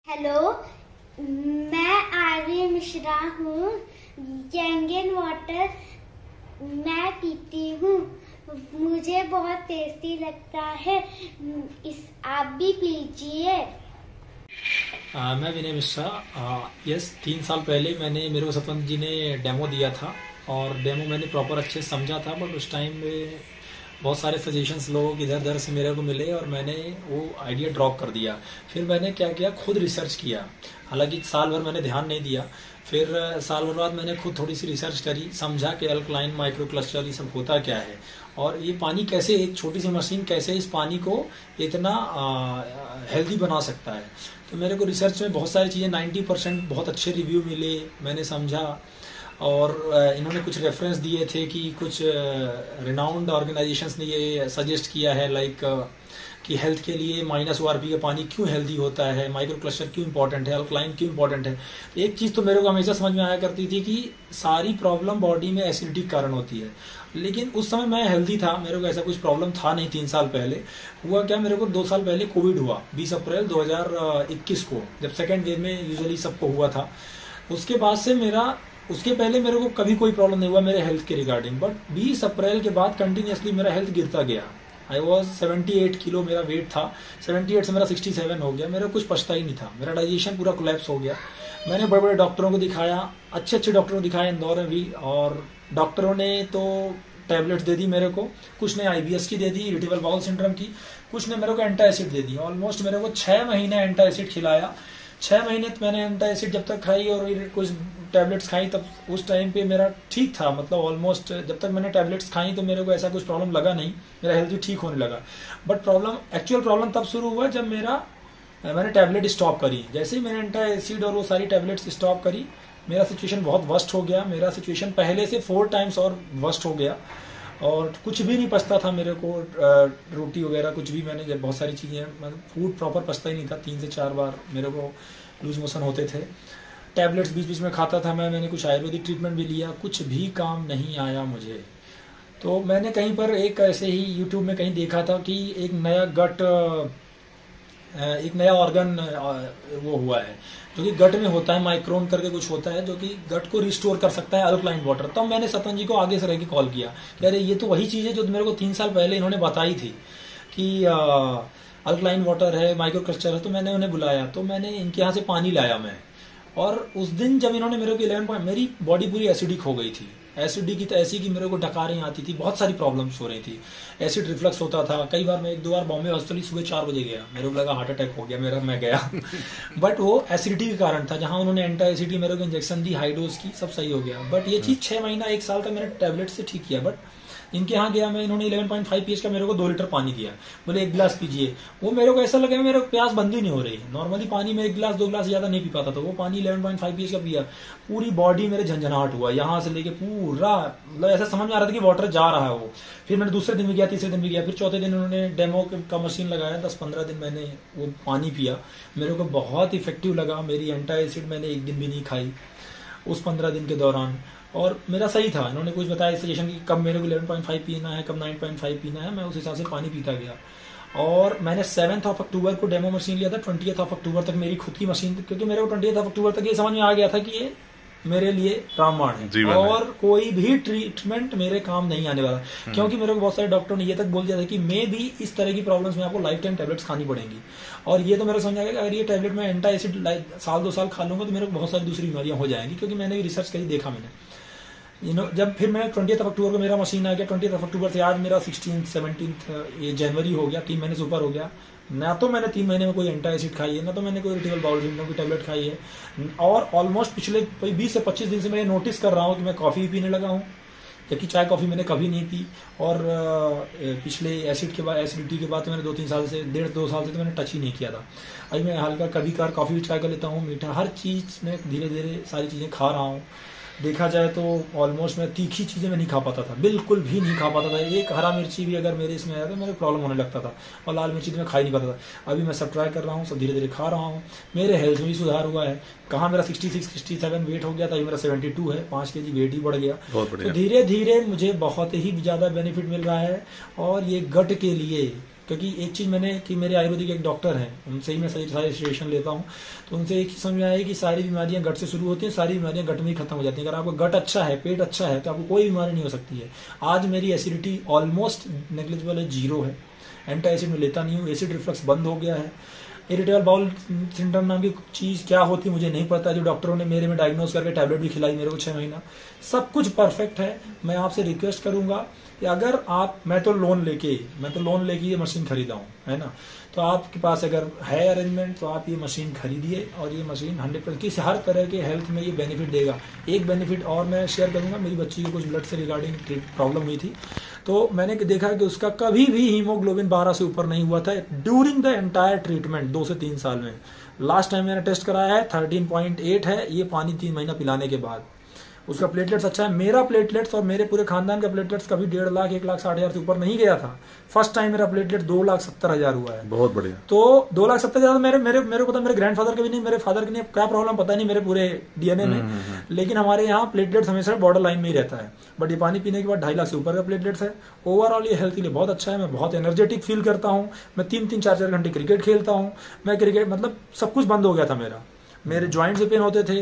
Hello, मैं आर्य मिश्रा हूँ। Yangon water मैं पीती हूँ, मुझे बहुत टेस्टी लगता है। आप भी पीजिए। मैं विनय मिश्रा। यस, 3 साल पहले मेरे को सतवंत जी ने डेमो दिया था और डेमो मैंने प्रॉपर अच्छे से समझा था, बट उस टाइम में बहुत सारे सजेशंस लोगों के इधर उधर से मेरे को मिले और मैंने वो आइडिया ड्रॉप कर दिया। फिर मैंने क्या किया, खुद रिसर्च किया। हालांकि साल भर मैंने ध्यान नहीं दिया। फिर साल भर बाद मैंने खुद थोड़ी सी रिसर्च करी, समझा कि अल्कलाइन माइक्रो क्लस्टर ये सब होता क्या है और ये पानी कैसे, एक छोटी सी मशीन कैसे इस पानी को इतना हेल्दी बना सकता है। तो मेरे को रिसर्च में बहुत सारी चीज़ें 90% बहुत अच्छे रिव्यू मिले, मैंने समझा। और इन्होंने कुछ रेफरेंस दिए थे कि कुछ रिनाउंड ऑर्गेनाइजेशंस ने ये सजेस्ट किया है लाइक कि हेल्थ के लिए -ORP का पानी क्यों हेल्दी होता है, माइक्रो क्लस्टर क्यों इंपॉर्टेंट है, अल्कलाइन क्यों इंपॉर्टेंट है। एक चीज़ तो मेरे को हमेशा समझ में आया करती थी कि सारी प्रॉब्लम बॉडी में एसिडिटी के कारण होती है, लेकिन उस समय मैं हेल्दी था, मेरे को ऐसा कुछ प्रॉब्लम था नहीं। 3 साल पहले हुआ क्या, मेरे को 2 साल पहले कोविड हुआ 20 अप्रैल 2021 को, जब सेकेंड वेव में यूजुअली सबको हुआ था। उसके बाद से उसके पहले मेरे को कभी कोई प्रॉब्लम नहीं हुआ मेरे हेल्थ के रिगार्डिंग, बट 20 अप्रैल के बाद कंटिन्यूसली मेरा हेल्थ गिरता गया। आई वॉज 78 किलो मेरा वेट था, 78 से मेरा 67 हो गया। मेरा कुछ पछता ही नहीं था, मेरा डाइजेशन पूरा कोलैप्स हो गया। मैंने बड़े बड़े डॉक्टरों को दिखाया, अच्छे डॉक्टरों को दिखाया इंदौर में भी, और डॉक्टरों ने तो टैबलेट्स दे दी मेरे को। कुछ ने IBS की दे दी, इरिटेबल बाउल सिंड्रोम की, कुछ ने मेरे को एंटा एसिड दे दी। ऑलमोस्ट मेरे को 6 महीने एंटा एसिड खिलाया। 6 महीने मैंने एंटा एसिड जब तक खाई और कुछ टैबलेट्स खाई, तब उस टाइम पे मेरा ठीक था। मतलब ऑलमोस्ट जब तक मैंने टैबलेट्स खाई तो मेरे को ऐसा कुछ प्रॉब्लम लगा नहीं, मेरा हेल्थ भी ठीक होने लगा। बट एक्चुअल प्रॉब्लम तब शुरू हुआ जब मैंने टैबलेट स्टॉप करी। जैसे ही मैंने एंटा एसिड और वो सारी टैबलेट्स स्टॉप करी, मेरा सिचुएशन बहुत वर्स्ट हो गया। मेरा सिचुएशन पहले से 4 टाइम्स और वर्स्ट हो गया और कुछ भी नहीं पचता था मेरे को, रोटी वगैरह कुछ भी। मैंने बहुत सारी चीज़ें, मतलब फूड प्रॉपर पचता ही नहीं था। 3 से 4 बार मेरे को लूज मोशन होते थे। टैबलेट्स बीच बीच में खाता था मैंने कुछ आयुर्वेदिक ट्रीटमेंट भी लिया, कुछ भी काम नहीं आया मुझे। तो मैंने कहीं पर एक ऐसे ही यूट्यूब में कहीं देखा था कि एक नया ऑर्गन वो हुआ है जो कि गट में होता है, माइक्रोन करके कुछ होता है जो कि गट को रिस्टोर कर सकता है, अल्कलाइन वाटर। तब मैंने सतन जी को आगे से रह के कॉल किया कि अरे ये तो वही चीज़ है जो मेरे को 3 साल पहले इन्होंने बताई थी कि अल्कलाइन वाटर है, माइक्रो क्लस्टर है। तो मैंने उन्हें बुलाया, तो मैंने इनके यहाँ से पानी लाया मैं। और उस दिन जब इन्होंने मेरे को 11 पॉइंट, मेरी बॉडी पूरी एसिडिक हो गई थी। एसिडिक की तो ऐसी कि मेरे को डकारें आती थी, बहुत सारी प्रॉब्लम्स हो रही थी। एसिड रिफ्लक्स होता था कई बार। मैं 1-2 बार बॉम्बे हॉस्पिटल सुबह 4 बजे गया, मेरे को लगा हार्ट अटैक हो गया मेरा, मैं गया बट वो एसिडिटी के कारण था। जहाँ उन्होंने एंटा एसिडी मेरे को इंजेक्शन दी हाई डोज की, सब सही हो गया। बट ये चीज़ 6 महीना 1 साल तक मैंने टैबलेट से ठीक किया। बट इनके यहाँ गया मैं, इन्होंने 11.5 pH का मेरे को 2 लीटर पानी दिया, बोले 1 गिलास पीजिए। वो मेरे को ऐसा लगा मेरे को प्यास बंद ही नहीं हो रही। नॉर्मली पानी में 1 गिलास 2 गिलास ज्यादा नहीं पी पाता, तो वो पानी 11.5 pH का पिया। पूरी बॉडी मेरे झंझनाहट हुआ, यहाँ से लेके पूरा, मतलब ऐसा समझ में आ रहा था कि वाटर जा रहा है वो। फिर मैंने दूसरे दिन भी गया, तीसरे दिन भी गया, फिर चौथे दिन उन्होंने डेमो का मशीन लगाया। 10-15 दिन मैंने वो पानी पिया, मेरे को बहुत इफेक्टिव लगा। मेरी एंटा एसिड मैंने 1 दिन भी नहीं खाई उस 15 दिन के दौरान, और मेरा सही था। इन्होंने कुछ बताया सजेशन कि कब मेरे को 11.5 पीना है, कब 9.5 पीना है, मैं उस हिसाब से पानी पीता गया। और मैंने 7 अक्टूबर को डेमो मशीन लिया था। 20 अक्टूबर तक मेरी खुद की मशीन, क्योंकि मेरे को 20 अक्टूबर तक ये समझ में आ गया था कि ये मेरे लिए रामबाण है और कोई भी ट्रीटमेंट मेरे काम नहीं आने वाला। क्योंकि मेरे को बहुत सारे डॉक्टरों ने ये तक बोल दिया था कि मे भी इस तरह की प्रॉब्लम्स में आपको लाइफ टाइम टैबलेट्स खानी पड़ेंगी। और ये तो मेरे को समझ आ गया कि अगर ये टैबलेट में एंटा एसिड 1-2 साल खा लूंगा तो मेरे को बहुत सारी दूसरी बीमारियां हो जाएंगी, क्योंकि मैंने भी रिसर्च करी, देखा मैंने। जब फिर मैं 20 अक्टूबर को मेरा मशीन आ गया, 20 अक्टूबर से आज मेरा 16-17 ये जनवरी हो गया, 3 महीने से ऊपर हो गया। ना तो मैंने 3 महीने में कोई एंटा एसिड खाई है, ना तो मैंने कोई इरिटेबल बाउल सिंड्रोम की टैबलेट खाई है। और ऑलमोस्ट पिछले 20 से 25 दिन से मैं नोटिस कर रहा हूँ कि मैं कॉफी पीने लगा हूँ, जबकि चाय कॉफी मैंने कभी नहीं पी। और पिछले एसिडिटी के बाद तो मैंने 2-3 साल से, 1.5-2 साल से तो मैंने टच ही नहीं किया था। अभी मैं हल्का कभी कभार कॉफी भी ट्राई कर लेता हूँ, मीठा, हर चीज़ में धीरे धीरे सारी चीज़ें खा रहा हूँ। देखा जाए तो ऑलमोस्ट मैं तीखी चीज़ें में नहीं खा पाता था, बिल्कुल भी नहीं खा पाता था। एक हरा मिर्ची भी अगर मेरे इसमें आया तो मेरे प्रॉब्लम होने लगता था, और लाल मिर्ची तो मैं खा ही नहीं पाता था। अभी मैं सब ट्राई कर रहा हूँ, सब धीरे धीरे खा रहा हूँ। मेरे हेल्थ में भी सुधार हुआ है। कहाँ मेरा 66-67 वेट हो गया था, अभी मेरा 72 है, 5 kg वेट ही बढ़ गया। तो धीरे धीरे मुझे बहुत ही ज़्यादा बेनिफिट मिल रहा है। और ये गट के लिए क्योंकि एक चीज मैंने कि मेरे आयुर्वेदिक एक डॉक्टर हैं, उनसे ही मैं सारी सजेशन लेता हूँ, तो उनसे एक समझ में आया कि सारी बीमारियां गट से शुरू होती हैं, सारी बीमारियां गट में ही खत्म हो जाती हैं। अगर आपका गट अच्छा है, पेट अच्छा है, तो आपको कोई बीमारी नहीं हो सकती है। आज मेरी एसिडिटी ऑलमोस्ट नेग्लिजिबल है, 0 है। एंटी एसिड में लेता नहीं हूँ, एसिड रिफ्लक्स बंद हो गया है। इरिटेबल बाउल सिंड्रोम नाम की चीज क्या होती है मुझे नहीं पता, जो डॉक्टरों ने मेरे में डायग्नोज करके टैबलेट भी खिलाई मेरे को 6 महीना, सब कुछ परफेक्ट है। मैं आपसे रिक्वेस्ट करूंगा कि अगर आप, मैं तो लोन लेके ये मशीन खरीदा हूँ, है ना, तो आपके पास अगर है अरेंजमेंट तो आप ये मशीन खरीदिए, और ये मशीन 100% किसी हर तरह के हेल्थ में ये बेनिफिट देगा। एक बेनिफिट और मैं शेयर करूंगा, मेरी बच्ची की कुछ ब्लड से रिगार्डिंग प्रॉब्लम हुई थी, तो मैंने देखा कि उसका कभी भी हीमोग्लोबिन 12 से ऊपर नहीं हुआ था ड्यूरिंग द एंटायर ट्रीटमेंट 2 से 3 साल में। लास्ट टाइम मैंने टेस्ट कराया है 13.8 है, ये पानी 3 महीना पिलाने के बाद। उसका प्लेटलेट्स अच्छा है। मेरा प्लेटलेट्स और मेरे पूरे खानदान का प्लेटलेट्स कभी 1.5 लाख 1,60,000 से ऊपर नहीं गया था। फर्स्ट टाइम मेरा प्लेटलेट 2,70,000 हुआ है। बहुत बढ़िया। तो 2,70,000 मेरे को तो मेरे ग्रैंडफादर के भी नहीं, मेरे फादर के नहीं, क्या प्रॉब्लम पता नहीं मेरे पूरे डीएनए में, लेकिन हमारे यहाँ प्लेटलेट्स हमेशा बॉर्डर लाइन में ही रहता है। बट ये पानी पीने के बाद 2.5 लाख से ऊपर का प्लेटलेट्स है। ओवरऑल ये हेल्थ के लिए बहुत अच्छा है। मैं बहुत एनर्जेटिक फील करता हूँ। मैं 3-3, 4-4 घंटे क्रिकेट खेलता हूँ। मैं क्रिकेट मतलब सब कुछ बंद हो गया था मेरे जॉइंट से पेन होते थे,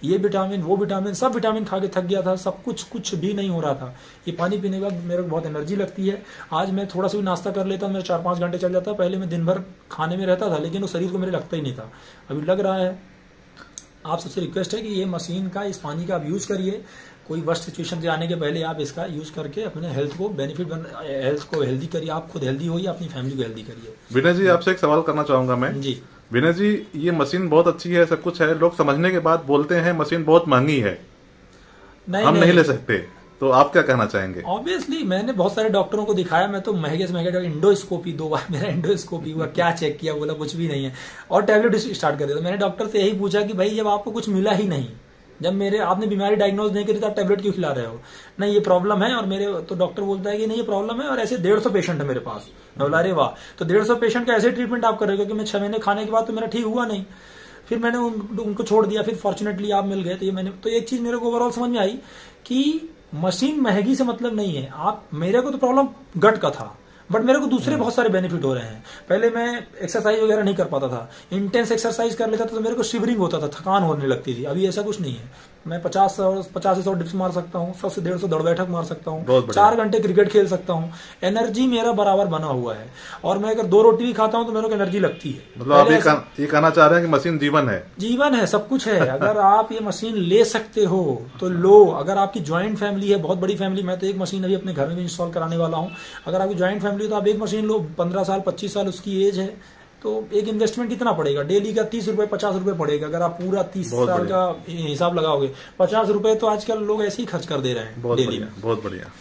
ये विटामिन वो विटामिन सब विटामिन खा के थक गया था, सब कुछ भी नहीं हो रहा था। ये पानी पीने के बाद मेरे को बहुत एनर्जी लगती है। आज मैं थोड़ा सा भी नाश्ता कर लेता हूँ, मेरा 4-5 घंटे चल जाता। पहले मैं दिन भर खाने में रहता था, लेकिन वो शरीर को मेरे लगता ही नहीं था, अभी लग रहा है। आप सबसे रिक्वेस्ट है कि ये मशीन का, इस पानी का आप यूज करिए। कोई वर्स्ट सिचुएशन से आने के पहले आप इसका यूज करके अपने हेल्थ को हेल्थ को हेल्दी करिए। आप खुद हेल्दी होइए, अपनी फैमिली को हेल्दी करिए। विनय जी, आपसे एक सवाल करना चाहूंगा मैं। जी विनय जी, ये मशीन बहुत अच्छी है, सब कुछ है, लोग समझने के बाद बोलते हैं मशीन बहुत महंगी है, हम नहीं ले सकते, तो आप क्या कहना चाहेंगे? ऑब्वियसली मैंने बहुत सारे डॉक्टरों को दिखाया, मैं तो महंगे से महंगे इंडोस्कोपी 2 बार मेरा इंडोस्कोपी हुआ, क्या चेक किया, बोला कुछ भी नहीं है, और टैबलेट स्टार्ट कर दिया। मैंने डॉक्टर से यही पूछा कि भाई जब आपको कुछ मिला ही नहीं, जब आपने बीमारी डायग्नोज नहीं करी तो आप टैबलेट क्यों खिला रहे हो? नहीं ये प्रॉब्लम है, और मेरे तो डॉक्टर बोलता है कि नहीं ये प्रॉब्लम है, और ऐसे 150 पेशेंट है मेरे पास। मैं बोला अरे वाह, तो 150 पेशेंट का ऐसे ट्रीटमेंट आप कर रहे हो? क्योंकि मैं 6 महीने खाने के बाद तो मेरा ठीक हुआ नहीं, फिर मैंने उनको छोड़ दिया। फिर फॉर्चुनेटली आप मिल गए, तो एक चीज मेरे को ओवरऑल समझ में आई कि मशीन महंगी से मतलब नहीं है। मेरे को तो प्रॉब्लम गट का था, बट मेरे को दूसरे बहुत सारे बेनिफिट हो रहे हैं। पहले मैं एक्सरसाइज वगैरह नहीं कर पाता था, इंटेंस एक्सरसाइज कर लेता था तो मेरे को शिवरिंग होता था, थकान होने लगती थी। अभी ऐसा कुछ नहीं है, मैं 50 से 100 डिप्स मार सकता हूँ, 100 से 150 दौड़ बैठक मार सकता हूँ, 4 घंटे क्रिकेट खेल सकता हूँ। एनर्जी मेरा बराबर बना हुआ है, और मैं अगर 2 रोटी भी खाता हूँ तो मेरे को एनर्जी लगती है। मतलब आप ये कहना चाह रहे हैं कि मशीन जीवन है? जीवन है, सब कुछ है। अगर आप ये मशीन ले सकते हो तो लो। अगर आपकी ज्वाइंट फैमिली है, बहुत बड़ी फैमिली, मैं तो एक मशीन अभी अपने घर में भी इंस्टॉल कराने वाला हूँ। अगर आपकी ज्वाइंट फैमिली है तो आप एक मशीन लो, 15 साल 25 साल उसकी एज है, तो एक इन्वेस्टमेंट कितना पड़ेगा? डेली का 30 रुपए 50 रुपए पड़ेगा। अगर आप पूरा 30 साल का हिसाब लगाओगे, 50 रुपए तो आजकल लोग ऐसे ही खर्च कर दे रहे हैं डेली में। बहुत बढ़िया।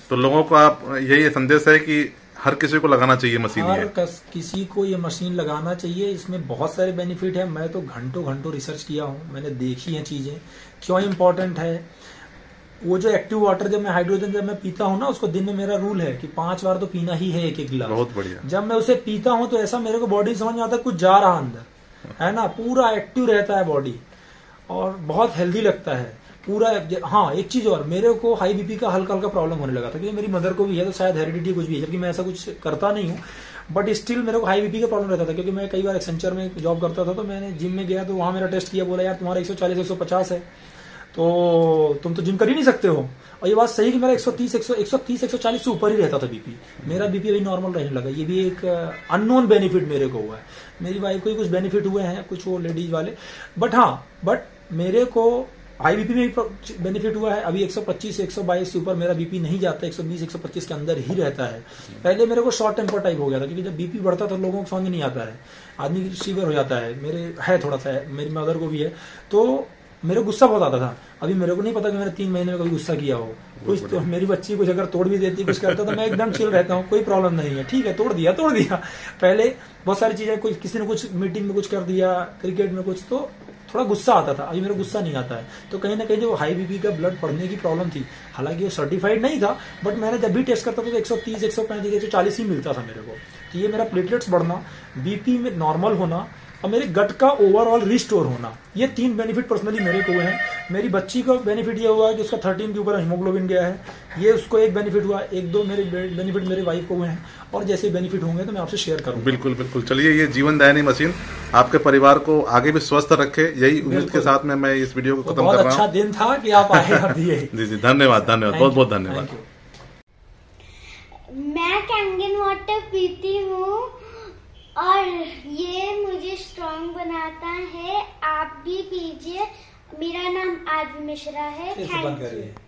तो लोगों को आप यही संदेश है कि हर किसी को लगाना चाहिए मशीन? किसी को ये मशीन लगाना चाहिए। इसमें बहुत सारे बेनिफिट है। मैं तो घंटों रिसर्च किया हूँ, मैंने देखी है चीजें क्यों इम्पोर्टेंट है। वो जो एक्टिव वाटर जब मैं पीता हूँ ना, उसको दिन में मेरा रूल है कि 5 बार तो पीना ही है, एक गिलास। बहुत बढ़िया। जब मैं उसे पीता हूँ तो ऐसा मेरे को बॉडी समझ में आता है कुछ जा रहा अंदर, है ना, पूरा एक्टिव रहता है बॉडी, और बहुत हेल्दी लगता है पूरा। हाँ, एक चीज और, मेरे को हाई बीपी का हल्का प्रॉब्लम होने लगा था, क्योंकि मेरी मदर को भी है, तो शायद हेरिडिटी कुछ भी है, जबकि मैं ऐसा कुछ करता नहीं हूँ, बट स्टिल मेरे को हाई बीपी का प्रॉब्लम रहता था। क्योंकि मैं कई बार एक्सेंचर में जॉब करता था, तो मैंने जिम में गया तो वहां मेरा टेस्ट किया, बोला यार तुम्हारा 140-150 है, तो तुम तो जिम कर ही नहीं सकते हो। और ये बात सही कि मेरा 130-140 से ऊपर ही रहता था बीपी। मेरा बीपी अभी नॉर्मल रहने लगा। ये भी एक अननोन बेनिफिट मेरे को हुआ है। मेरी वाइफ को ही कुछ बेनिफिट हुए हैं, कुछ वो लेडीज वाले, बट मेरे को हाई बीपी में भी बेनिफिट हुआ है। अभी 125 से 122 से ऊपर मेरा बीपी नहीं जाता, 120-125 के अंदर ही रहता है। पहले मेरे को शॉर्ट टेम्पर टाइप हो गया था, क्योंकि जब बीपी बढ़ता तो लोगों को समझ नहीं आता है, आदमी शिवर हो जाता है। मेरे है थोड़ा सा है, मेरी मदर को भी है, तो मेरे गुस्सा बहुत आता था। अभी मेरे को नहीं पता कि मैंने 3 महीने में कभी गुस्सा किया हो। कुछ तो मेरी बच्ची कुछ अगर तोड़ भी देती, कुछ करता, तो मैं एकदम चिल रहता हूँ, कोई प्रॉब्लम नहीं है, ठीक है, तोड़ दिया। पहले बहुत सारी चीजें, किसी ने कुछ मीटिंग में कुछ कर दिया, क्रिकेट में कुछ, तो थोड़ा गुस्सा आता था। अभी मेरा गुस्सा नहीं आता है। तो कहीं ना कहीं जो हाई बीपी का ब्लड बढ़ने की प्रॉब्लम थी, हालांकि वो सर्टिफाइड नहीं था, बट मैंने जब भी टेस्ट करता था तो 130, 135, 140 ही मिलता था मेरे को। तो ये मेरा प्लेटलेट्स बढ़ना, बीपी में नॉर्मल होना, और मेरे गट का ओवरऑल रिस्टोर होना, ये 3 बेनिफिट पर्सनली मेरे को हैं। मेरी बच्ची का बेनिफिट ये हुआ कि उसका 13 के ऊपर हीमोग्लोबिन गया है, ये उसको एक बेनिफिट हुआ, 1-2 मेरे बेनिफिट मेरे वाइफ को हुए हैं, और जैसे बेनिफिट होंगे तो मैं आपसे शेयर करूंगा। बिल्कुल बिल्कुल। चलिए, ये जीवनदायिनी मशीन आपके परिवार को आगे भी स्वस्थ रखे, यही उम्मीद के साथ में मैं इस वीडियो को खत्म कर रहा हूँ। अच्छा दिन था कि आप आए और दिए। जी जी, धन्यवाद धन्यवाद, बहुत बहुत धन्यवाद। मैं कैंगन वाटर पीती हूँ और ये मुझे स्ट्रांग बनाता है, आप भी पीजिए। मेरा नाम आरवी मिश्रा है। Thank you.